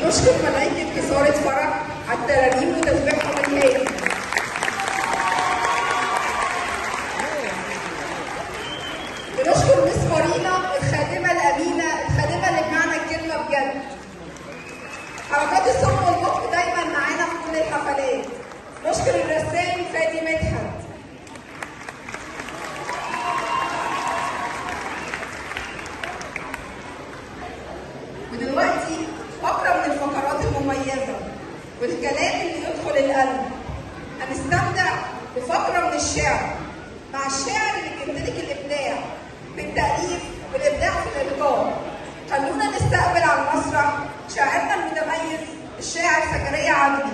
بنشكر ملايكة كسارة فرح على الترانيم وتسبيحهم الهادي. بنشكر مس مارينا الخادمة الأمينة، الخادمة اللي بمعنى الكلمة بجد. حركات الصوت والبق دايما معانا في كل الحفلات. نشكر الرسام فادي مدحت. ودلوقتي فقرة من الفقرات المميزة والكلام اللي يدخل القلب. هنستمتع بفقرة من الشعر مع الشاعر اللي بيمتلك الإبداع في التأليف والإبداع في الإلقاء. خلونا نستقبل على المسرح شاعرنا المتميز الشاعر زكريا عدلي.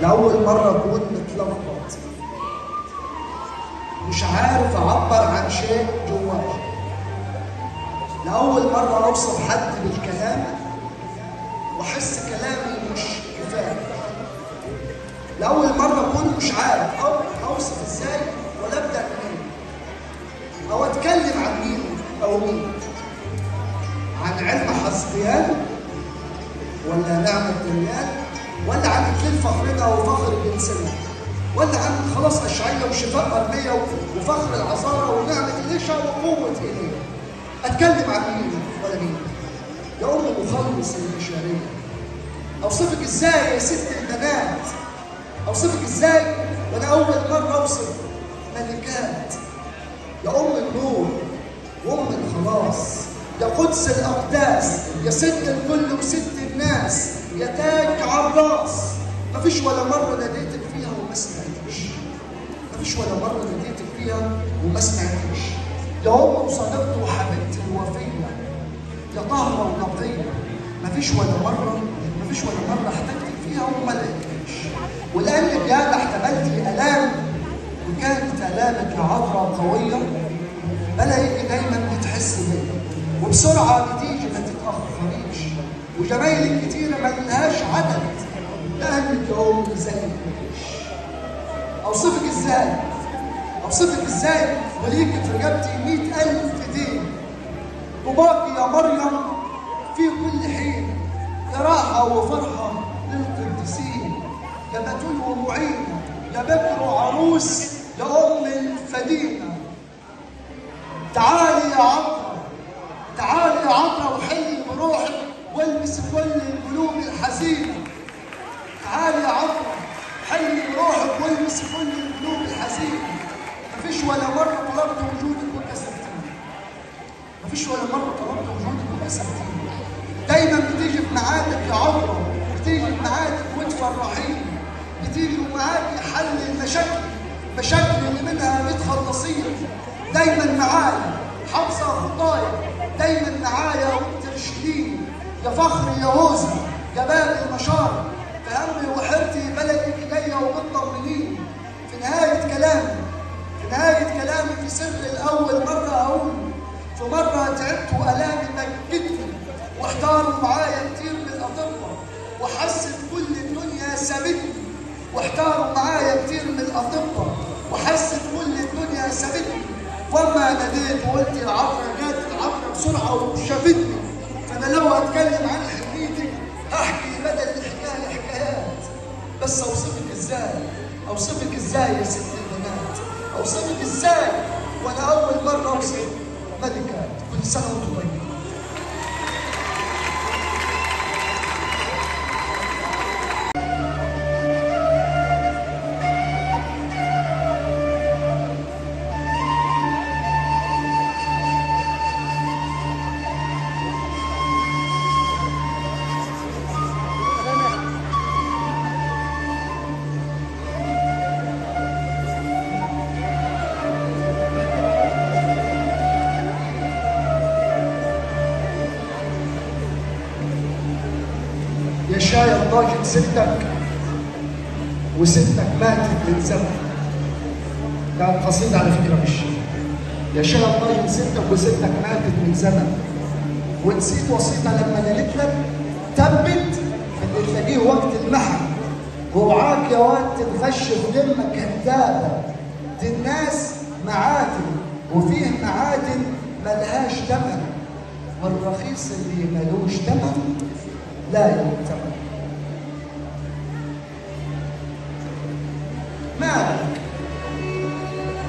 لأول مرة أكون متلخبط، مش عارف أعبر عن شيء جواي. لأول مرة أوصف حد بالكلام وأحس كلامي مش كفاية. لأول مرة أكون مش عارف أوصف إزاي ولا أبدأ منين، أو أتكلم عن مين أو مين. عن علم حسبيان ولا نعمة دنيان، ولا عن إكليل فخرنا وفخر جنسنا، ولا عن خلاص أشعية وشفاء أرمية وفخر العذارى ونعمة إليشا وقوة إيليا. أتكلم عن مين ولا مين؟ يا أم مخلص البشرية، أوصفك إزاي يا ست البنات؟ أوصفك إزاي وأنا أول مرة أوصف ملكات؟ يا أم النور وأم الخلاص، يا قدس الأقداس، يا ست الكل وست الناس، يا تاج على الراس. مفيش ولا مرة ناديتك فيها وما سمعتش، مفيش ولا مرة ناديتك فيها وما سمعتش. يا أم وصديقتي وحبيبتي الوفية، يا طاهرة ونقية. مفيش ولا مرة احتجتك فيها وما لقيتكش. ولأنك يا احتملتي آلام، وكانت آلامك يا عذراء قوية، بلاقيكي دايما بتحس بيا، وبسرعة بتيجي ما تتأخريش، وجمايلك كتيرة ما لهاش عدد، لأنك يا أمي زي الريش. أوصفك إزاي وليك في رقبتي 100,000 دين، طوباكي يا مريم في كل حين، يا راحة وفرحة للقديسين، يا بتول ومعينة، يا بكر وعروس، يا أم الفدينة. تعالي يا عطرة وحلي بروحك والبس كل القلوب الحزينة. تعالي يا عطرة حلي بروحك والبس كل القلوب الحزينة. مفيش ولا مرة طلبت وجودك وكسفتيني، مفيش ولا مرة طلبت وجودك وكسفتيني. دايما بتيجي في ميعادك يا عطرة، بتيجي في ميعادك وتفرحيني، بتيجي معاكي حل المشاكل اللي منها بتخلصيني. دايما معايا حافظة خطايا، دايما معايا وبترشديني. يا فخر يهوذا، يا باب المشارق، في همي وحيرتي بلدك جاية وبتطمنيني. في نهاية كلامي في سر الأول مرة أقول، في مرة تعبت وألامي مجدتني، واحتاروا معايا كتير من الأطباء، وحست كل الدنيا سابتني. واحتاروا معايا كتير من الأطباء، وحست كل الدنيا سابتني. وما ناديت وقلت العطرة جات العطرة بسرعة وشافتني. فأنا لو أتكلم عن حكايتك هحكي بدل الحكاية حكايات. بس أوصفك إزاي يا ست البنات؟ أوصفك إزاي وأنا أول مرة أوصف ملكات؟ كل سنة وأنتم طيبين. يشايا طاجت ستك وستك ماتت من زمن. كانت قصيدة على فكرة مش يشايا طاجت ستك وستك ماتت من زمن، ونسيت وصيتها لما قالت لك تبت اللي تلاقيه وقت المحن، ووعاك يا واد تنخش في دمك كدابة. دي الناس معادن، وفيه معادن ملهاش ثمن، والرخيص اللي ملوش ثمن لا يؤتمن.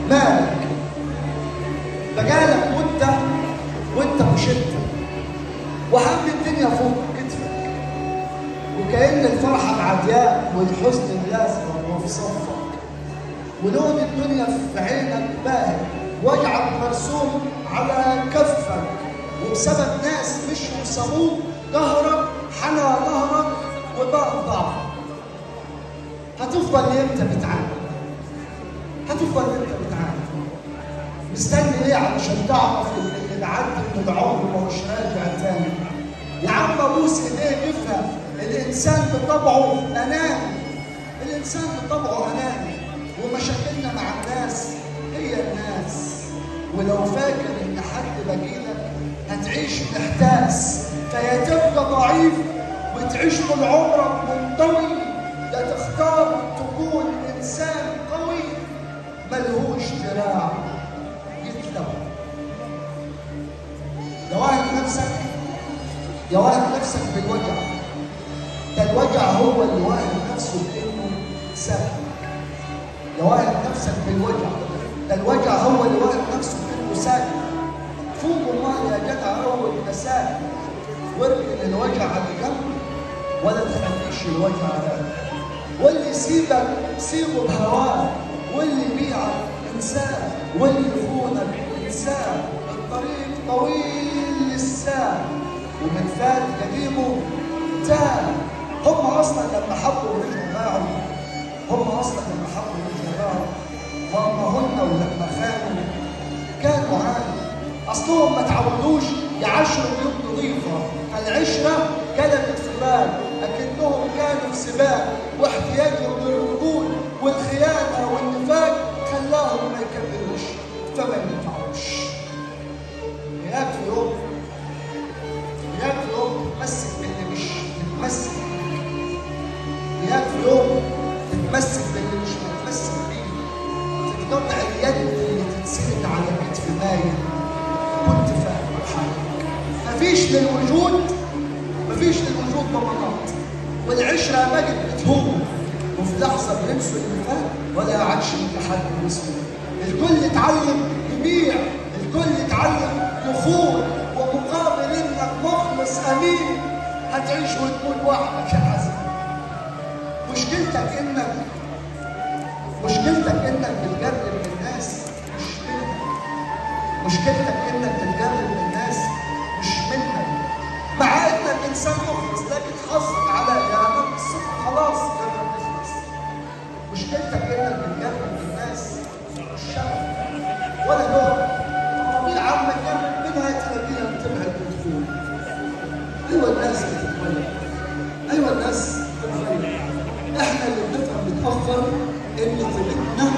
مالك بقالك مدة وانت مش انت، وهم الدنيا فوق كتفك، وكأن الفرحة معدياك والحزن لازم وفي صفك، ولون الدنيا في عينك باهي، وجعك مرسوم على كفك، وبسبب ناس مش وصموك ظهرك حنى ظهرك وبقى ضعفك. هتفضل امتى بتعاني؟ مستني ليه علشان تعرف ان اللي بعدي من العمر ما هوش راجع تاني؟ يا عم ابوس ايديك افهم، الانسان بطبعه اناني، ومشاكلنا مع الناس هي الناس. ولو فاكر ان حد بجيلك هتعيش محتاس، فيا تبقى ضعيف وتعيش طول عمرك منطوي، يا تختار تكون انسان قوي ملهوش دراع يتلوى. يا واهب نفسك بالوجع، ده الوجع هو اللي واهب نفسه بانه سهل. يا واهب نفسك بالوجع، ده الوجع هو اللي واهب نفسه بانه سهل. فوق الله يا جدع اول مساء، واركن الوجع على جنب ولا تخليش الوجع على. واللي يسيبك سيبه بهواه، واللي يبيعك انساه، واللي يخونك انساه. الطريق طويل للساه، ومن فات قديمه تاه. هم اصلا لما حبوا رجعوا باعوا، واما هن ولما خانوا كانوا عانوا. اصلهم ما تعودوش يعاشروا بيوت نظيفه، فالعشره كانت سباق، لكنهم كانوا في سباق، واحتياجهم للرجول والخيانه والنفاق خلاهم ما يكملوش فما ينفعوش. غياب في يوم تتمسك باللي مش متمسك، غياب في يوم تتمسك باللي مش متمسك فيه، تتقطع اليد اللي تتسند على كتف مايل. كنت فاهم حالك، مفيش للوجود ضمانات، والعشره بقت بتهون، وفي لحظه بينسوا اللي فات ولا عادش لحد اسمه. الكل اتعلم يبيع، الكل اتعلم يخون، ومقابل انك مخلص امين هتعيش وتموت وحدك يا حسن. مشكلتك انك بتجرب الناس مش منك، مع انك انسان مخلص، لكن حظك على ايامك الصدق خلاص قرر تخلص. مشكلتك انك بتجرب الناس مش شغف ولا لغه، طبيعي عامه جنب منها تلاقيها بتبعد وتفوت. ايوه الناس بتتغير، احنا اللي بنفهم متاخر ان طبيعتنا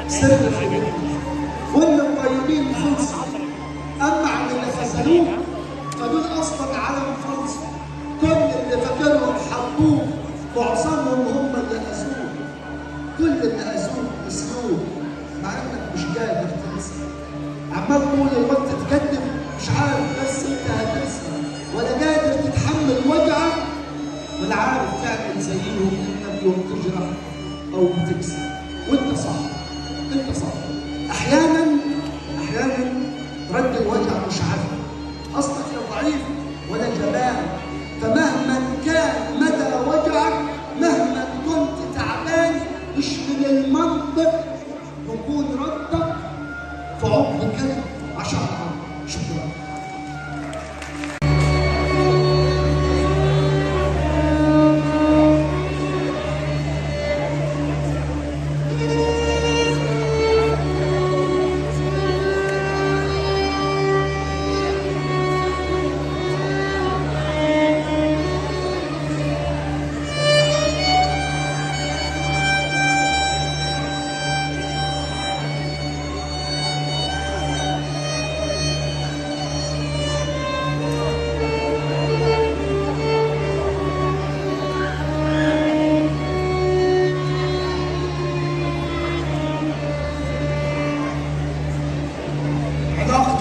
سر خلقنا، وان الطيبين خلصوا، اما عن اللي خذلوه فدول اصلا علم فرنسا. كل اللي فاكرهم حبوه معظمهم هم اللي اذوه، كل اللي اذوه نسيوه، مع انك مش قادر تنسى. عمال طول الوقت تكذب مش عارف بس انت هتنسى، ولا قادر تتحمل وجعك، ولا عارف تعمل زيهم انك يوم تجرح او بتكسب. وانت صح. احيانا رد الوجع مش عدل، اصلك يا ضعيف ولا جبان، فمهما كان مدى وجعك، مهما كنت تعبان، مش من المنطق يكون ردك في عمق كلمه عشان شكرا.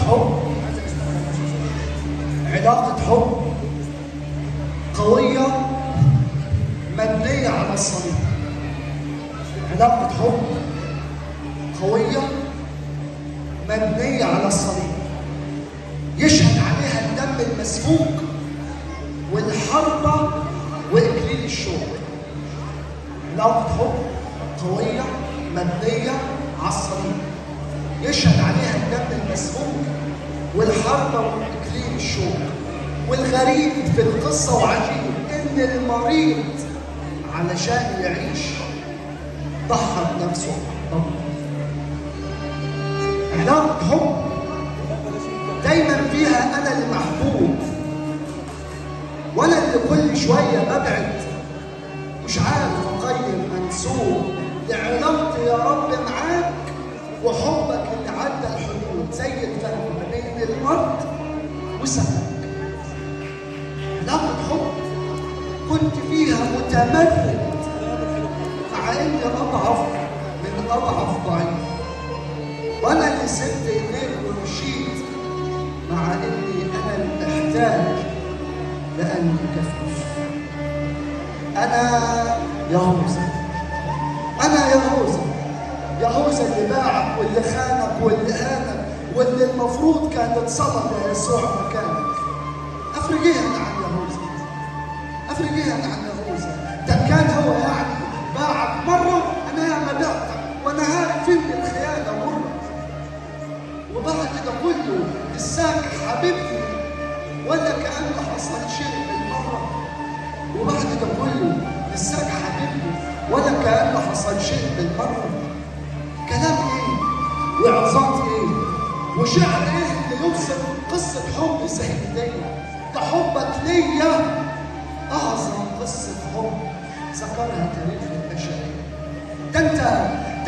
حب، علاقة حب قوية مبنية على الصليب. علاقة حب قوية مبنية على الصليب، يشهد عليها الدم المسفوك والحربة وإكليل الشوك. علاقة حب قوية مبنية على الصليب، يشهد عليها الدم المسفوك والحربة وإكليل الشوك. والغريب في القصة وعجيب إن المريض علشان يعيش ضحى بنفسه. علاقة حب دايما فيها أنا المحبوب، وأنا اللي كل شوية ببعد مش عارف أقيم منسوب لعلاقتي يا رب معاك وحبك اللي عدى الحدود زي الفرق ما بين الأرض وسماك. علاقة حب كنت فيها متمرد مع إني أضعف من أضعف ضعيف، وأنا اللي سبت إيديك ومشيت مع إني أنا المحتاج لأني كفيف. أنا يهوذا، أنا يهوذا اللي باعك واللي خانك واللي هانك واللي المفروض كانت صلب يا يسوع مكانك. أفرجيها عن يهوذا، أفرجيها عن يهوذا. ده كان هو يعني باعك مرة، أنا ياما بعتك وأنا عارف إن الخيانة مرة، وبعد ده كله لساك حبيبني ولا كأن حصل شيء بالمرة. وبعد ده كله لساك حبيبني ولا كأن حصل شيء بالمرة. كلام إيه؟ وعظات إيه؟ وشعر إيه اللي يوصف قصة حب زي دي؟ ده حبك ليا أعظم قصة حب ذكرها تاريخ البشرية. ده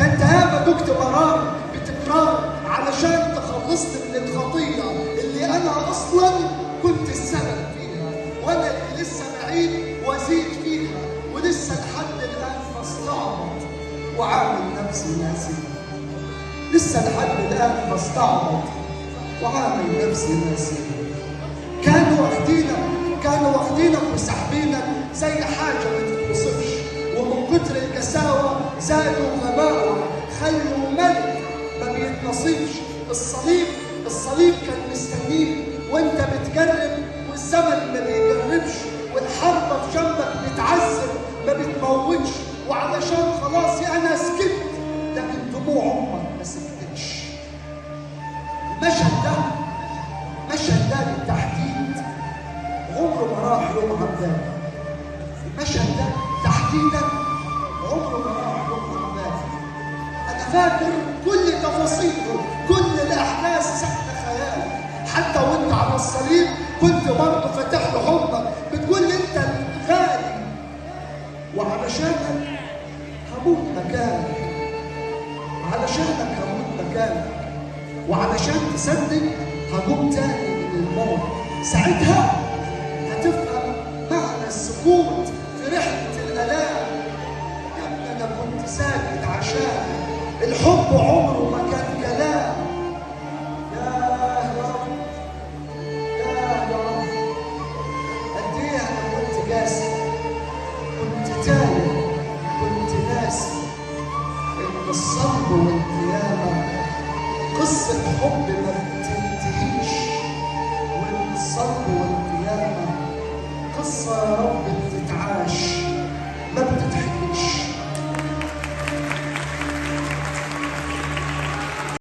أنت ياما دكت مرار بتكرار علشان تخلصني من الخطية اللي أنا أصلاً كنت السبب فيها، وأنا اللي لسه بعيد وأزيد فيها، ولسه لحد الآن بستعبط وعامل نفسي ناسي. لسه لحد الآن بستعبط وعامل نفسي ناسي. كانوا واخدينك وسحبينك زي حاجة ما تتوصفش، ومن كتر الكساوة زادوا غباوة، خلوا ملك ما بيتنصفش. الصليب كان مستنيك وانت بتجرب، والزمن ما بيجربش، والحربة في جنبك بتعذب ما بتموتش. وعلشان خلاص انا سكت، لكن دموع امك ما سكتتش. المشهد ده بالتحديد عمره ما راح يوم عباد. المشهد ده تحديدا عمره ما راح يوم عباد. انا فاكر كل تفاصيله، كل الاحداث سحت خيالي. حتى وانت على الصليب كنت برضه فاتح له حضنك، بتقول لي انت الغالي وعلشانك هموت مكانك، وعلشان تصدق هقوم تاني من الموت. ساعتها هتفهم معنى السكوت في رحلة الآلام. يا ابني أنا كنت ساكت عشان الحب عمره ما كان كلام. يا رب قد إيه أنا كنت قاسي، كنت تايه، كنت ناسي إن الصلب والقيامة قصة حب ما بتنتهيش، وإن الصلب والقيامة قصة يا رب بتتعاش ما